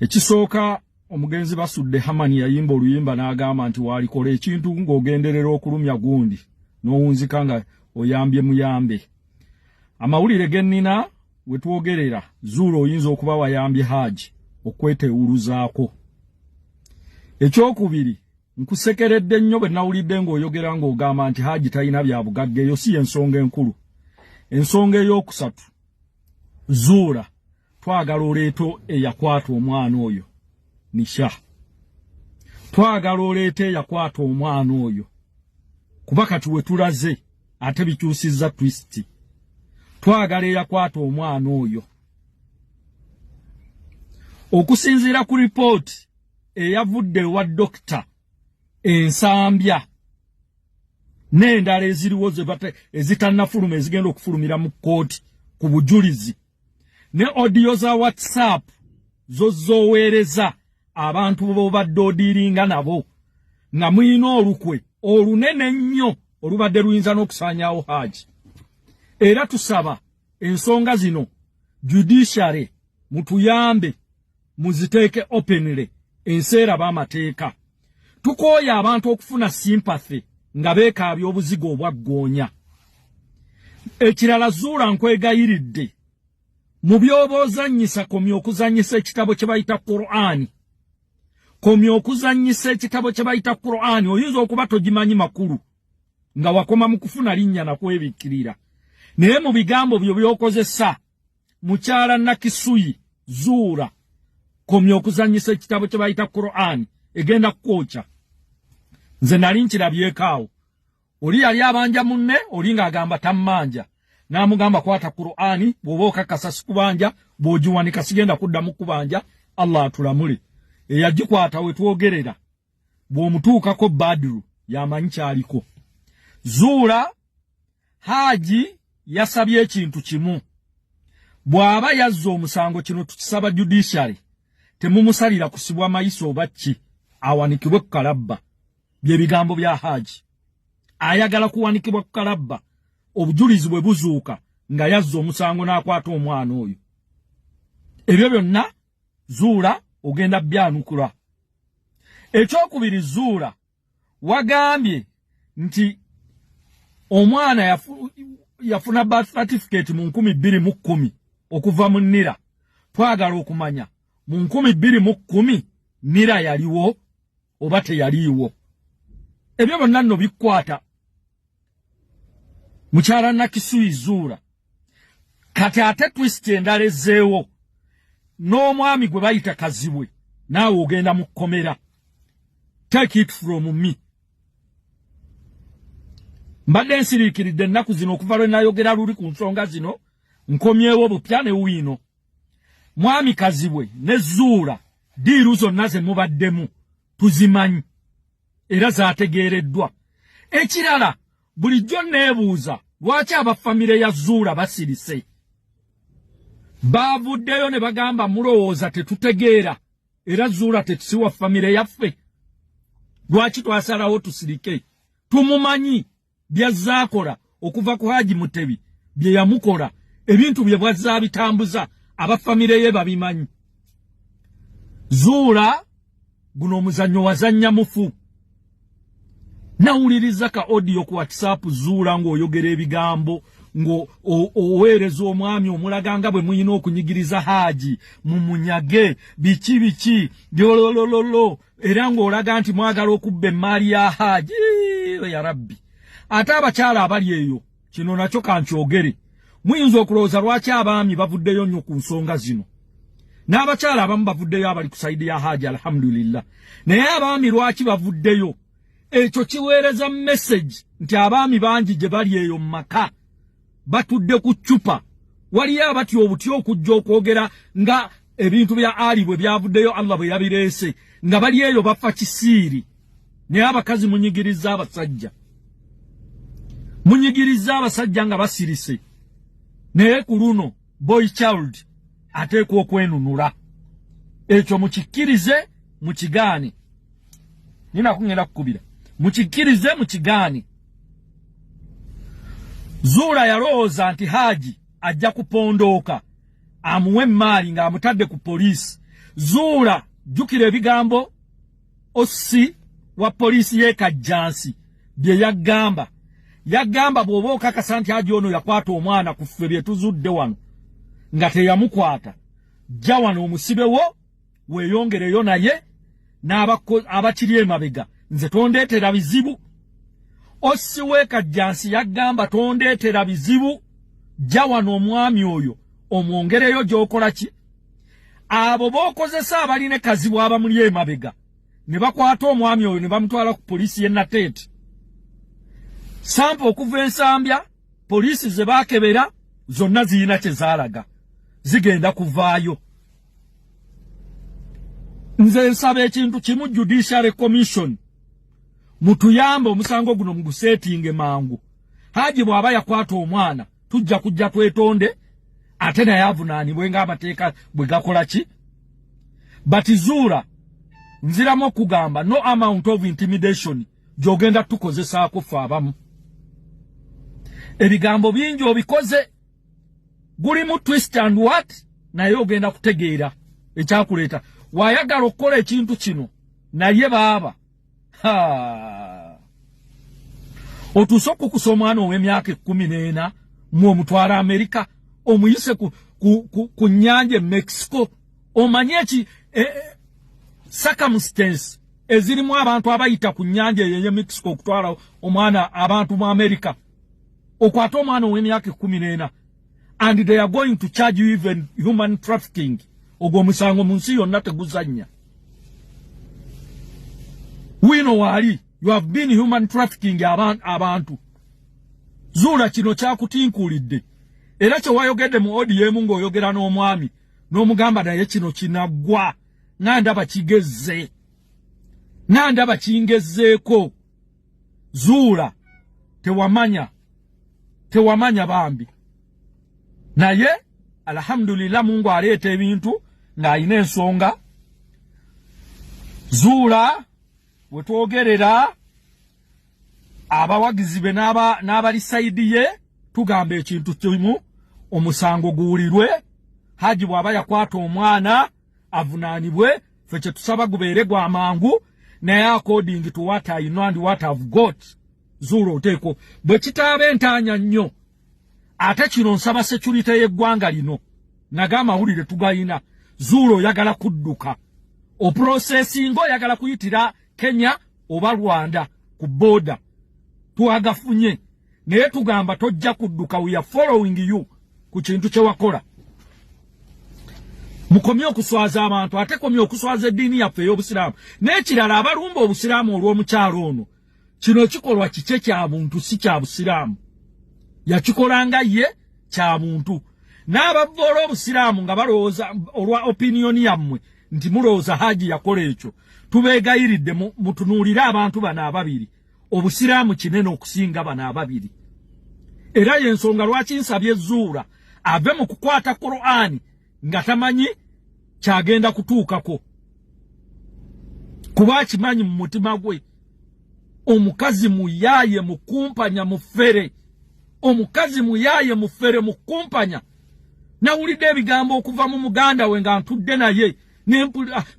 Ekisooka omugenzi basudde Hamani yayimba oluyimba n'agamba nti walikola ekintu ng'ogenderera okulumya gundi n'owunzika nga oyambye muyambe. Amawulire gennina we twogerera zuula oyinza okuba wayambye Haji okwetewuluzaako. Ekyokubiri nkusekeredde nnyo bwe nawulidde ng'oyogera ng'ogamba nti Haji talina bya bugagga. Eyo si ensonga enkulu. Ensonga ey'okusatu zuula twagala oleeto eyakwata omwana oyo nisha. Twagala oleeto eyakwata omwana oyo kuba kati we tulaze ate bikyusizza twist. Twagala eyakwata omwana oyo. Okusinziira ku report eyavudde wa dokita ensambya n'endala eziriwo ezitannafuluma ezigenda okufulumira mu kkooti ku bujulizi ne audio za WhatsApp zoweereza abantu b'obadde odiiringa nabo nga muyina olukwe olunene nnyo olubadde luyinza n'okusaanyaawo Haji. Era tusaba ensonga zino judiciary mutuyambe muziteeke openly enseera b'amateeka. Tukooya abantu okufuna sympathy nga beekaabya obuzigo obwaggoonya. Ekirala zuula nkwegayiridde mu by'oboozannyisa komya okuzannyisa ekitabo kye bayita Qur'ani. Komya okuzannyisa ekitabo kye bayita Qur'ani. Oyinza okuba togimanyi makulu nga wakoma mu kufuna linnya na kwebikkirira. Naye mu bigambo byo by'okozesa mukyala Nakisuyi zuula komya okuzannyisa ekitabo kye bayita Qur'ani egenda kwokya. Nze nali nkirabyekaawo. Oli yali abanja munne oli ng'agamba tammanja. N'amugamba kwata Qur'ani bw'oba okakasa sikubanja bw'ogiwanika sigenda kuddamu kubanja Allah atulamule. Eyagikwata we twogerera bw'omutuukako Badru yamanyi kyaliko. Zuula Haji yasabye ekintu kimu. Bw'aba yazza omusango kino tukisaba judiciary temumusalira kusibwa mayiso oba ki awanikibwe ku kalabba. Bye bigambo bya Haji. Ayagala kuwanikibwa ku kalabba obujulizi bwe buzuuka nga yazza omusango n'akwata omwana oyo. Ebyo byonna zuula ogenda byanukula. Ekyokubiri zuula wagambye nti omwana yafuna birth certificate mu 2010 okuva mu Nira. Twagala okumanya mu 2010 Nira yaliwo oba teyaliwo. Ebyo byonna nno bikwata mukyala Nakisuyi zuula. Kati ate twist endala ezzeewo n'omwami gwe bayita Kazibwe naawe ogenda mu kkomera. Take it from me. Mbadde nsiriikiridde ennaku zino okuva lwe nayogera luli ku nsonga zino nkomyewo bupya ne bwiino. Mwami Kazibwe ne zuula diiru zonna ze mubaddemu tuzimanyi era zaategeereddwa. Ekirala bulijjo neebuuza lwaki abafamire ya zuula basirise. Baavuddeyo ne bagamba mulowooza tetutegeera era zuula tetusiwa famire yaffe. Lwaki twasalawo tusirike? Tumumanyi byazaakola okuva ku Haji Mutebi bye yamukola ebintu bye bwazza bitambuza abafamire ye babimanyi. Zuula guno omuzannyo wazannya mufu. Nawuliriza ka audio ku WhatsApp zuula ng'oyogera ebigambo ng'oweereza omwami omulaganga bwe muyina okunyigiriza Haji mumunyage biki byolololo era ng'olaga nti mwagala okubba emmaali ya Haji. Ya Rabbi, ate abakyala abali eyo kino nakyo kankyogere. Muyinza okulowooza lwaki abaami bavuddeyo nnyo ku nsonga zino. N'abakyala abamu bavuddeyo abali ku sayidi ya Haji alhamdulillah. Naye abaami lwaki bavuddeyo? Ekyo kiweereza message nti abaami bangi gye bali eyo mu maka batudde ku ccupa. Waliyo abati obuti okujja okwogera nga ebintu bya Ali bwe byavuddeyo Allah bwe yabireese nga bali eyo bafa kisiiri. Naye abakazi munyigiriza abasajja. Munyigiriza abasajja nga basirise. Naye ku luno boy child ateekwa okwenunula. Ekyo mukikkirize mukigaane. Nina kungenda kukubira. Mukikkirize mukigaane. Zuula yalowooza nti Haji ajja kupondooka amuwe emmaali ng'amutadde ku poliisi zuula jukira ebigambo osi wa polisi ye Kajjansi bye yagamba bw'oba okakasa nti Haji ono yakwata omwana ku ffe bye tuzudde wano nga teyamukwata jja wano omusibewo weeyongereyo naye n'abakiri emabega nze tondeetera bizibu. Osi we Kajjansi yagamba tondeetera bizibu jja wano omwami oyo omwongereyo gy'okola ki. Abo b'okozesa abaline kazibu abamuli emabega ne bakwata omwami oyo ne bamutwala ku polisi y'e Nateete. Sampo okuva ensambya polisi ze baakebera zonna ziyina kye zaalaga zigenda kuvaayo. Nze nsaba ekintu kimu Judiciary Commission mutuyambe omusango guno mugusetinge mangu. Haji bw'aba yakwata omwana tujja kujja twetonde ate naye avunaanibwe ng'amateeka bwe gakola ki. Batizuula nziramu okugamba no amount of intimidation gy'ogenda tukozesaako ffe abamu. Ebigambo bingi obikoze gulimu twist and what naye ogenda kutegeera ekyakuleeta. Wayagala okukola ekintu kino naye baaba otuusa okukusa omwana ow'emyaka 14 mw'omutwala Amerika omuyise ku nnyanja e Mexico omanye eki circumstance ezirimu abantu abayita ku nnyanja eyo Mexico okutwala omwana abantu mu Amerika. Okwata omwana ow'emyaka 14 and they are going to charge you even human trafficking. Ogwo musango mu nsi yonna teguzannya. Bwiino waali you have been human trafficking abantu. Zuula kino kyakutinkuulidde era kye wayogedde mu ODM ng'oyogera n'omwami n'omugamba naye kino kinaggwa nandaba kigezze nandaba kingezzeeko. Zuula tewamanya bambi naye alhamdulillah Mungu aleeta ebintu ng'ayina ensonga. Zuula wetwogerera abawagizi be n'abali saidi ye tugamba ekintu kimu omusango guwulirwe. Haji bw'aba yakwata omwana avunaanibwe ffe kye tusaba gubeere gwa mangu naye according to what I know and what I've got. Zuula oteeko bwe kitaaba entaanya nnyo ate kino nsaba security y'eggwanga lino naga amawulire tugayina. Zuula oyagala kudduka oprocessinga oyagala kuyitira Kenya oba Rwanda ku border twagafunye naye tugamba tojja kudduka. We are following you ku kintu kye wakola. Mukomye okuswaza abantu ate komye okuswaza eddiini yaffe ey'Obusiraamu n'ekirala abalumba Obusiraamu olw'omukyalo ono. Kino kikolwa kike kya muntu si kya Busiraamu. Yakikolanga ye kya muntu. N'abavvoola Obusiraamu nga balowooza olwa opinion yammwe nti mulowooza Haji yakola ekyo. Tubeegayiridde mutunuulire abantu bano ababiri. Obusiraamu kinene okusinga bano ababiri. Era y'ensonga lwaki nsabye Zuula ave mu kukwata Qur'ani nga tamanyi kyagenda kutuukako. Kuba akimanyi mu mutima gwe omukazi muyaaye mukumpanya mufere. Omukazi muyaaye mufere mukumpanya. Nawulidde ebigambo okuva mu muganda we nga ntudde naye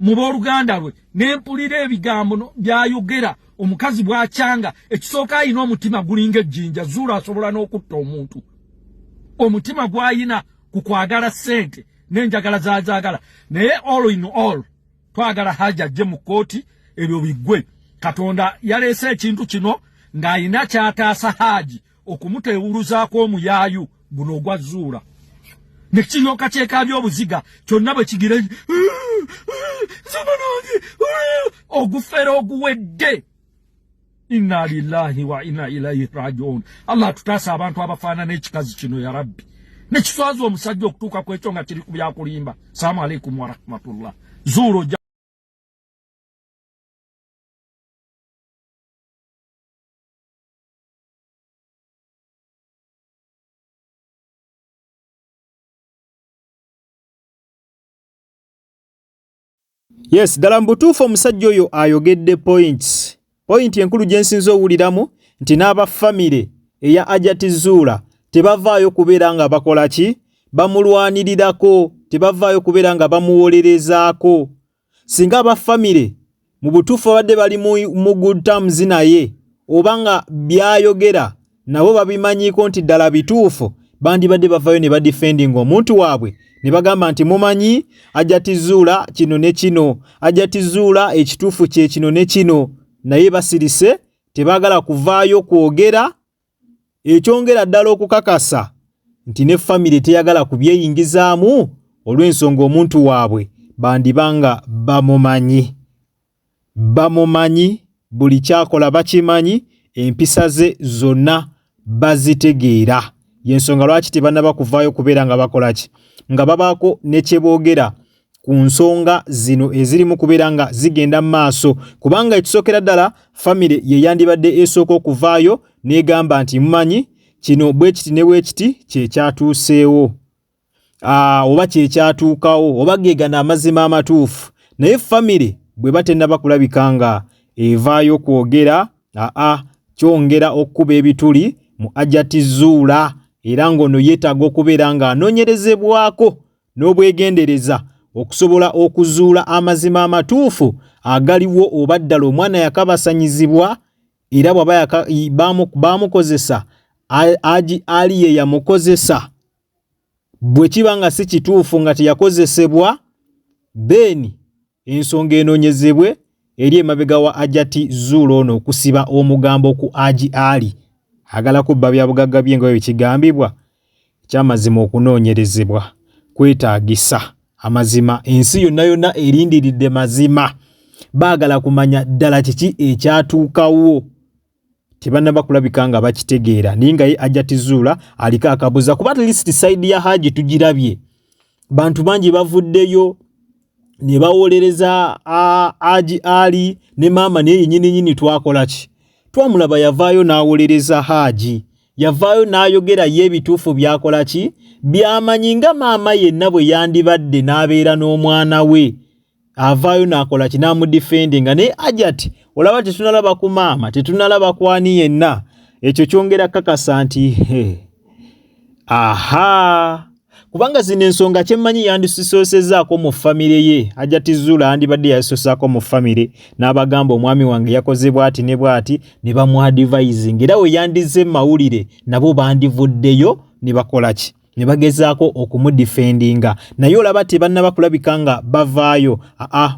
mu booluganda lwe nempulira ebigambo byayogera. Omukazi bw'akyanga ekisooka ayina omutima gulinga ejjinja. Zuula asobola n'okutta omuntu. Omutima gw'ayina ku kwagala ssente n'enjagala zaagala. Naye all in all twagala Haji ajje mu kkooti ebyo biggwe. Katonda yaleese ekintu kino ng'ayina kyataasa Haji okumuteewuluzaako omuyaayu guno ogwa Zuula. Ne kiryoka kyekaabya obuziga kyonna bwe kigira ogufera oguwedde. Inna lillahi wa inna ilaihi rajiun. Allah tutaasa abantu abafaanana ekikazi kino ya Rabbi. Ne kiswaza omusajja okutuuka ku ekyo nga kiri ku byakulimba. Salaamu alaikum wa rahmatullah. Zuula Yes, ddala mbutuufu omusajja oyo ayogedde points. Point enkulu gye nsinze owuliramu nti n'aba famire eya Hajjati Zuula tebavaayo kubeera nga bakola ki? Bamulwanirirako tebavaayo kubeera nga bamuwolerezaako. Singa aba family mu butuufu abadde bali mu good terms naye oba nga byayogera nabo babimanyiko nti ddala bituufu, bandibadde bavaayo ne badefending omuntu waabwe ne bagamba nti mumanyi Hajjati zuula kino ne kino, Hajjati zuula ekituufu kye kino ne kino, naye basirise tebaagala kuvaayo kwogera. Ekyongera ddala okukakasa nti ne family teyagala kubyeyingizaamu olw'ensonga omuntu waabwe bandibanga bamumanyi buli kyakola bakimanyi, empisa ze zonna bazitegeera. Yensonga lwaki tebannaba kuvaayo kubeera nga bakola ki, nga babaako ne kye boogera ku nsonga zino ezirimu kubeera nga zigenda mu maaso, kubanga ekisookera ddala family ye yandibadde esooka okuvaayo n'egamba nti mumanyi kino bwe kiti ne bwe kiti kyekyatuuseewo oba kyekyatuukawo oba geegana amazima amatuufu. Naye family bwe batennaba kulabika nga evaayo kwogera, kyongera okuba ebituli mu Hajjati zuula, era ng'ono yeetaaga okubeera nga anoonyerezebwako n'obwegendereza okusobola okuzuula amazima amatuufu agaliwo, oba ddala omwana yakabasanyizibwa era bw'aba baamukozesa Haji Ali ye yamukozesa. Bwe kiba nga si kituufu nga teyakozesebwa, then ensonga enoonyezebwe eri emabega wa Hajjati zuula ono okusiba omugambo ku Haji Ali. Agala kubba bya bugagga bye nga bwe kigambibwa, kyamazima okunoonyerezebwa kwetaagisa amazima. Ensi yonna yonna erindiridde mazima, baagala kumanya ddala kiki ekyatuukawo, tebannaba kulabika nga bakitegeera. Naye nga ye Hajjati zuula aliko akabuza, kuba at least side ya Haji tugirabye. Bantu bangi bavuddeyo ne bawolereza Haji Ali ne maama naye yennyini twakola ki? Twamulaba yavaayo n'awolereza Haji, yavaayo n'ayogera ye ebituufu byakola ki? Byamanyi nga maama yenna bwe yandibadde n'abeera n'omwana we, avaayo n'akola ki? N'amudefendinga. Naye Hajjati olaba tetunalaba ku maama, tetunalaba ku ani yenna. Ekyo kyongera kakasa nti kubanga zino ensonga kyemmanyi yandisisoosezaako mu famire ye. Hajjati zuula yandibadde yasosaako mu famire n'abagamba omwami wange yakoze bw'ati ne bw'ati, ne bamuadvising. Era we yandize mawulire nabo bandivuddeyo ne bakola ki? Ne bagezaako okumudefendinga. Naye olaba tebannaba kulabika nga bavaayo.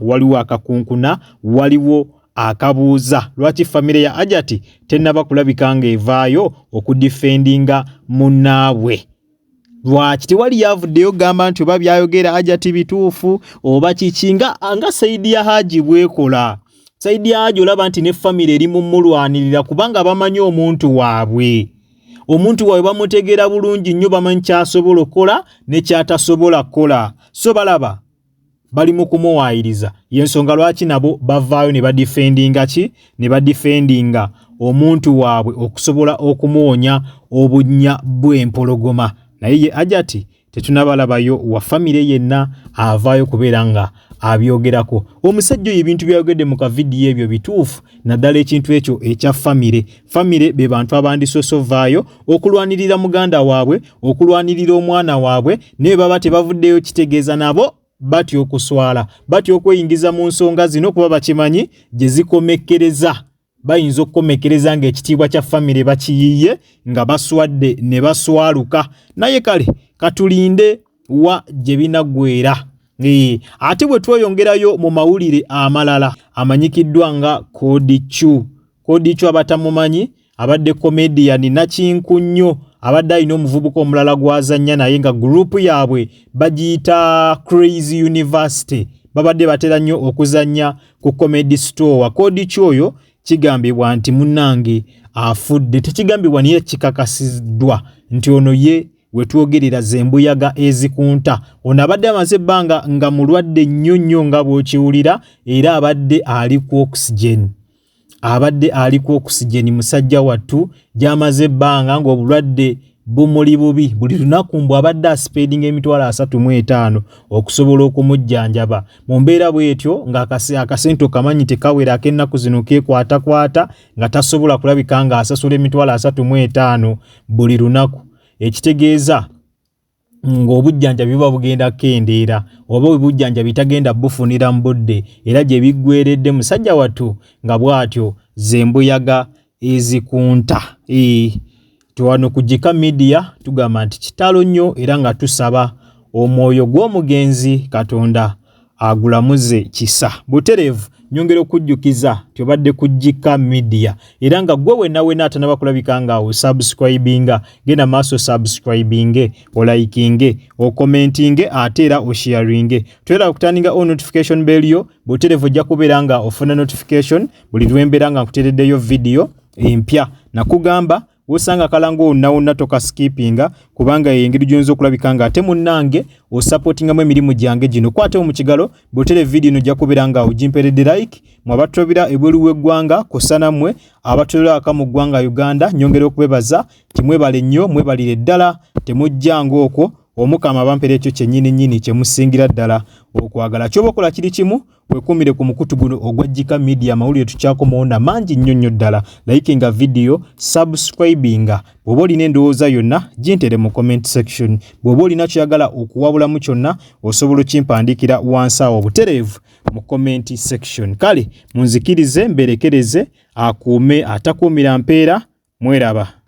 Waliwo akakunkuna, waliwo akabuuza. Lwaki famire ya Hajjati tennaba kulabika nga evaayo okudefendinga munnaabwe? Lwaki tewali yavuddeyo gamba nti oba byayogera Hajjati bituufu oba kiki, nga sayidi ya Haji bwekola. Sayidi ya Haji olaba nti ne famire eri mumulwanirira kubanga bamanyi omuntu waabwe. Omuntu waabwe bamutegeera bulungi nnyo, bamanyi kyasobola okukola ne kyatasobola kukola. So balaba bali mu kumuwaayiriza. Yensonga lwaki nabo bavaayo ne badefendinga ki? Ne badefendinga omuntu waabwe okusobola okumuwonya obunnya bw'empologoma. Naye ye Hajjati tetunabalabayo wa famire yenna avaayo kubeera nga abyogerako. Omusajja oyo ebintu byayogedde mu kavidiyo ebyo bituufu, naddala ekintu ekyo ekya famire. Famire be bantu abandisosovaayo okulwanirira muganda waabwe, okulwanirira omwana waabwe, naye baba tebavuddeyo kitegeeza nabo batyo okuswala, batyo okweyingiza mu nsonga zino kuba bakimanyi gye zikomekkereza. Bayinza okukomekkereza ng'ekitiibwa kya famire bakiyiye nga baswadde ne baswaluka. Naye kale katulinde wa gye binaggweera. Ate bwe tweyongerayo mu mawulire amalala amanyikiddwa nga Kodichu. Kodichu abatamumanyi abadde comedian nakinku nnyo, abadde alina omuvubuka omulala gwazannya naye nga gurupu yaabwe bagiyita Crazy University. Babadde batera nnyo okuzannya ku Comedy Store. Kodichu oyo kigambibwa nti munnange afudde, tekigambibwa niye kikakasiddwa nti ono ye wetwogerera zembuyaga ezikunta. Ono abadde amaze ebbanga nga mulwadde nnyo nga bw'okiwulira, era abadde ali ku oxygen. Musajja wattu gy'amaze ebbanga ng'obulwadde bumuli bubi. Buli lunaku mbw abadde aspeedinga emitwalo 35 okusobola okumujjanjaba. Mu mbeera bw'etyo nga akasente kamanyi tekawera ak'ennaku zino kekwatakwata nga tasobola kulabika nga asasula emitwalo 35 buli lunaku. Ekitegeeza ng'obujjanjabi buba bugenda kendeera oba obujjanjabi tagenda bufunira mu budde era gye biggweredde musajja wattu nga bw'atyo zembuyaga ezikunta. Tuwano ku Jika Media tugamba nti kitalo nnyo era nga tusaba omwoyo gw'omugenzi Katonda agulamuze kisa. Buterevu nyongera okujjukiza tobadde ku Jika Media era nga gwe wenna atanaba kulabika nga osubscribinga genda maaso subscribinge olaikinge okomentinge ate era osharinge twera kutaninga on notification bell yo Buterevu ojja kubeera nga ofuna notification buli lwembeera nga nkutereddeyo video empya nakugamba osanga kalango onnawonna toka skippinga kubanga engeri gyonzo okulabika nga ate munnange osupportingamu emirimu gyange gino kwate mu kigalo Buterevu video ojja kubeera nga ogimperedde like mwabatobira ebweru w'eggwanga kosanamwe abatolera aka mu ggwanga Uganda nyongera okubebaza timwebale nnyo mwebalire ddala temujjanga okwo omukama bampera ekyo kyennyini kyemusingira ddala okwagala kyoba okola kiri kimu wekumire ku mukutu guno ogwa Jika Media mawulire tukyakomaona mangi nnyo ddala likinga video subscribinga bw'oba olina endowooza yonna gintere mu comment section bw'oba olina kyagala okuwabulamu kyonna osobola okimpandiikira wansi awo Buterevu mu comment section. Kale munzikirize mberekereze akuume atakuumira mpeera mweraba.